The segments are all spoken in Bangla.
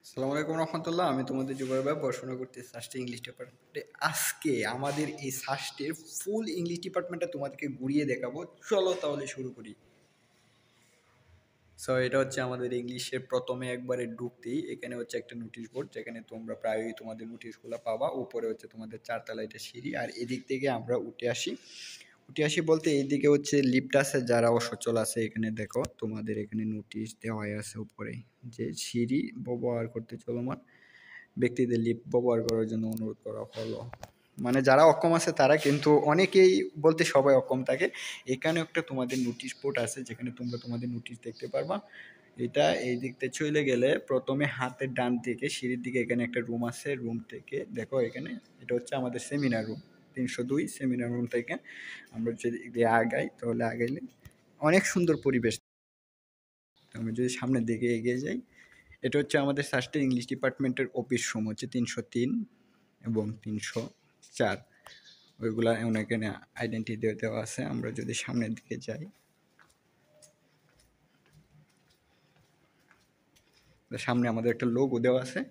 আসসালামু আলাইকুম রহমতুল্লাহ। আমি তোমাদের জুবাইর ভাই, পড়াশোনা করতেছি সাস্টে ইংলিশ ডিপার্টমেন্টে। আজকে আমাদের এই সাস্টের ফুল ইংলিশ ডিপার্টমেন্টটা তোমাদেরকে ঘুরিয়ে দেখাবো। চলো তাহলে শুরু করি। সো এটা হচ্ছে আমাদের ইংলিশের প্রথমে একবারে ঢুকতেই এখানে হচ্ছে একটা নোটিশ বোর্ড, যেখানে তোমরা প্রায়ই তোমাদের নোটিশগুলো পাবা। উপরে হচ্ছে তোমাদের চারতলা এটা সিঁড়ি, আর এদিক থেকে আমরা উঠে আসি বলতে এইদিকে হচ্ছে লিফট আছে। যারা অসচল আছে এখানে দেখো, তোমাদের এখানে নোটিশ দেওয়াই আছে উপরে যে সিঁড়ি ব্যবহার করতে চলমান ব্যক্তিদের লিফট ব্যবহার করার জন্য অনুরোধ করা হলো। মানে যারা অক্ষম আছে তারা, কিন্তু অনেকেই বলতে সবাই অক্ষম থাকে। এখানে একটা তোমাদের নোটিশ বোর্ড আছে, যেখানে তোমরা তোমাদের নোটিশ দেখতে পারবা। এটা এই দিক থেকে চলে গেলে প্রথমে হাতের ডান দিকে সিঁড়ির দিকে এখানে একটা রুম আছে। রুম থেকে দেখো এখানে, এটা হচ্ছে আমাদের সেমিনার রুম 302 সেমিনার রুম থেকে আমরা যদি আগাই, তাহলে আগাইলে অনেক সুন্দর পরিবেশ। আমি যদি সামনের দিকে এগিয়ে যাই, এটা হচ্ছে আমাদের সাস্টে ইংলিশ ডিপার্টমেন্টের অফিস রুম হচ্ছে 303 এবং 304। ওইগুলা এখানে আইডেন্টি দেওয়া আছে। আমরা যদি সামনের দিকে যাই, সামনে আমাদের একটা লোগো দেওয়া আছে।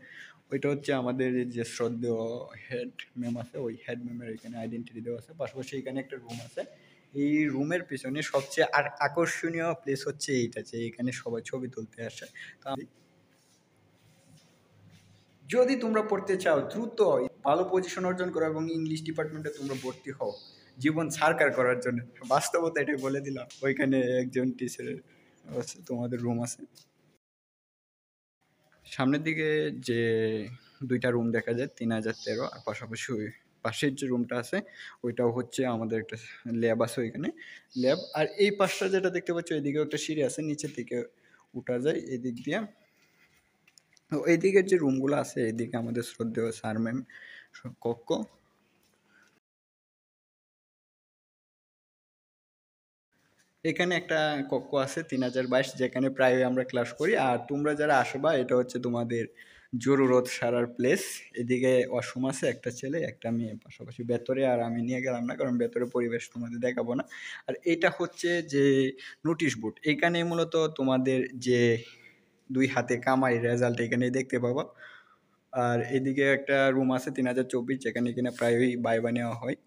ওইটা হচ্ছে আমাদের যে শ্রদ্ধেয় হেড ম্যাম আছে, ওই হেড ম্যামের এখানে আইডেন্টিটি দেওয়া আছে। পাশাপাশি এখানে একটা রুম আছে। এই রুমের পিছনে সবচেয়ে আকর্ষণীয় প্লেস হচ্ছে এইটা, যে এখানে সবাই ছবি তুলতে আসে। তো যদি তোমরা পড়তে চাও দ্রুত ভালো পজিশন অর্জন করো এবং ইংলিশ ডিপার্টমেন্টে তোমরা ভর্তি হও জীবন সারকার করার জন্য, বাস্তবতা এটাই বলে দিলাম। ওইখানে একজন টিচারের আছে, তোমাদের রুম আছে সামনের দিকে। যে দুইটা রুম দেখা যায় 3013, আর পাশাপাশি ওই পাশের যে রুমটা আছে ওইটাও হচ্ছে আমাদের একটা ল্যাব আছে ওইখানে, ল্যাব। আর এই পাশটা যেটা দেখতে পাচ্ছ, এইদিকেও একটা সিঁড়ি আছে, নিচের দিকে উঠা যায় এদিক দিয়ে। এইদিকের যে রুমগুলো আছে, এইদিকে আমাদের শ্রদ্ধেয় স্যার ম্যাম কক্ষ। এখানে একটা কক্ষ আছে 3022, যেখানে প্রায় আমরা ক্লাস করি। আর তোমরা যারা আসবা, এটা হচ্ছে তোমাদের জরুরত সারার প্লেস। এদিকে ওয়াশরুম আছে, একটা ছেলে একটা মেয়ে, পাশাপাশি ভেতরে আর আমি নিয়ে গেলাম না, কারণ ভেতরে পরিবেশ তোমাদের দেখাবো না। আর এটা হচ্ছে যে নোটিশ বোর্ড, এখানে মূলত তোমাদের যে দুই হাতে কামাই রেজাল্ট এখানে দেখতে পাবো। আর এদিকে একটা রুম আছে 3024, যেখানে কিনা প্রায়ই বাইবা নেওয়া হয়।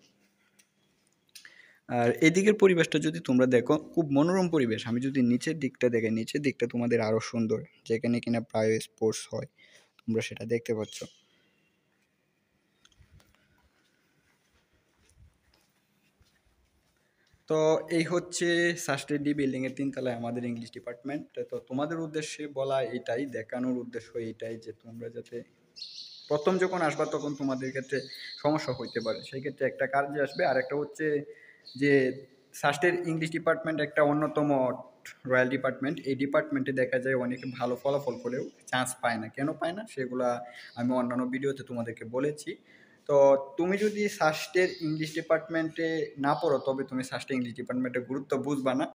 আর এদিকের পরিবেশটা যদি তোমরা দেখো, খুব মনোরম পরিবেশ। আমি যদি নিচের দিকটা দেখে, নিচের দিকটা তোমাদের আরো সুন্দর, যেখানে কিনা প্রায় স্পোর্টস হয়, তোমরা সেটা দেখতে পাচ্ছ। তো এই হচ্ছে সাস্টেডি বিল্ডিং এর 3 তলায় আমাদের ইংলিশ ডিপার্টমেন্ট। তো তোমাদের উদ্দেশ্যে বলা এটাই, দেখানোর উদ্দেশ্য এটাই যে তোমরা যাতে প্রথম যখন আসবা তখন তোমাদের ক্ষেত্রে সমস্যা হইতে পারে, সেই ক্ষেত্রে একটা কাজে আসবে। আর একটা হচ্ছে যে সাস্টের ইংলিশ ডিপার্টমেন্ট একটা অন্যতম রয়্যাল ডিপার্টমেন্ট। এই ডিপার্টমেন্টে দেখা যায় অনেকে ভালো ফলাফল করেও চান্স পায় না। কেন পায় না সেগুলা আমি অন্যান্য ভিডিওতে তোমাদেরকে বলেছি। তো তুমি যদি সাস্টের ইংলিশ ডিপার্টমেন্টে না পড়ো, তবে তুমি সাস্টের ইংলিশ ডিপার্টমেন্টের গুরুত্ব বুঝবা না।